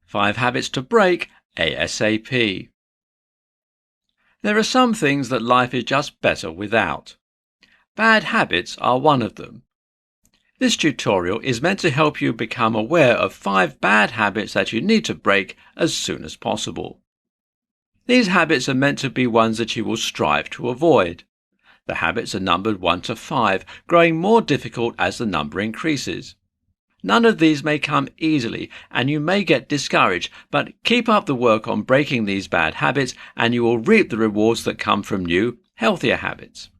5 habits to break ASAP. There are some things that life is just better without. Bad habits are one of them. This tutorial is meant to help you become aware of 5 bad habits that you need to break as soon as possible. These habits are meant to be ones that you will strive to avoid. The habits are numbered 1 to 5, growing more difficult as the number increases. None of these may come easily and you may get discouraged, but keep up the work on breaking these bad habits and you will reap the rewards that come from new, healthier habits.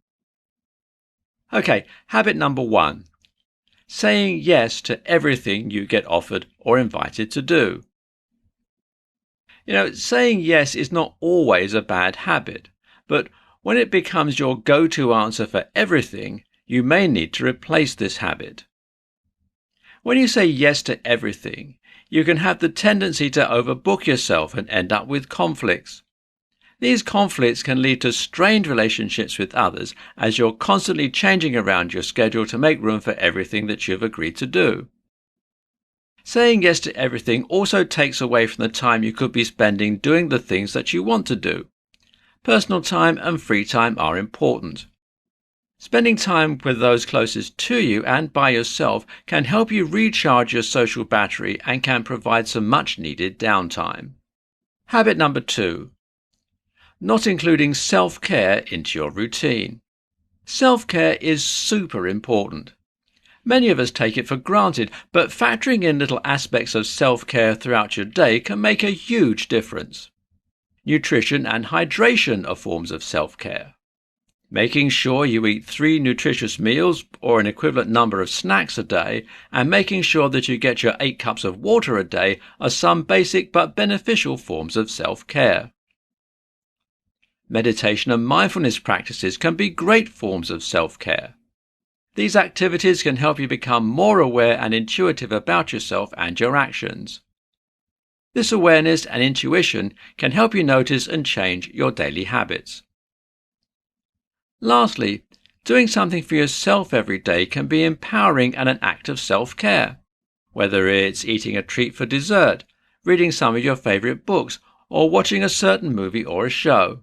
Okay, habit number 1. Saying yes to everything you get offered or invited to do. Saying yes is not always a bad habit, but when it becomes your go-to answer for everything, you may need to replace this habit. When you say yes to everything, you can have the tendency to overbook yourself and end up with conflicts. These conflicts can lead to strained relationships with others as you're constantly changing around your schedule to make room for everything that you've agreed to do. Saying yes to everything also takes away from the time you could be spending doing the things that you want to do. Personal time and free time are important. Spending time with those closest to you and by yourself can help you recharge your social battery and can provide some much-needed downtime. Habit number 2. Not including self-care into your routine. Self-care is super important. Many of us take it for granted, but factoring in little aspects of self-care throughout your day can make a huge difference. Nutrition and hydration are forms of self-care. Making sure you eat 3 nutritious meals or an equivalent number of snacks a day, and making sure that you get your 8 cups of water a day are some basic but beneficial forms of self-care. Meditation and mindfulness practices can be great forms of self-care. These activities can help you become more aware and intuitive about yourself and your actions. This awareness and intuition can help you notice and change your daily habits. Lastly, doing something for yourself every day can be empowering and an act of self-care. Whether it's eating a treat for dessert, reading some of your favorite books, or watching a certain movie or a show.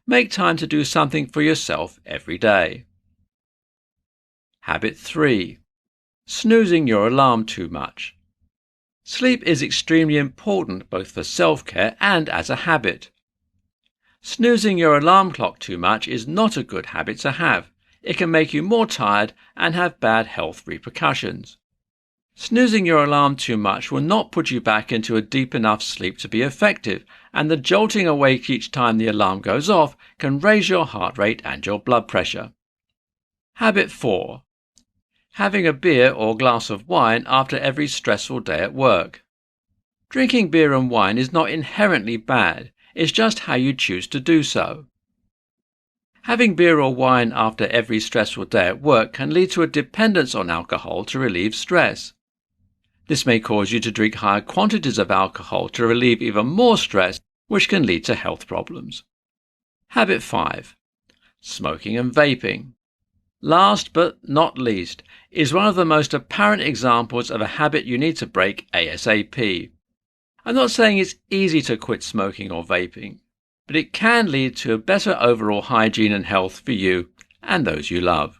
Make time to do something for yourself every day. Habit 3. Snoozing your alarm too much. Sleep is extremely important both for self-care and as a habit. Snoozing your alarm clock too much is not a good habit to have. It can make you more tired and have bad health repercussions. Snoozing your alarm too much will not put you back into a deep enough sleep to be effective, and the jolting awake each time the alarm goes off can raise your heart rate and your blood pressure. Habit 4. Having a beer or glass of wine after every stressful day at work. Drinking beer and wine is not inherently bad. It's just how you choose to do so. Having beer or wine after every stressful day at work can lead to a dependence on alcohol to relieve stress. This may cause you to drink higher quantities of alcohol to relieve even more stress, which can lead to health problems. Habit 5. Smoking and vaping. Last but not least is one of the most apparent examples of a habit you need to break ASAP. I'm not saying it's easy to quit smoking or vaping, but it can lead to a better overall hygiene and health for you and those you love.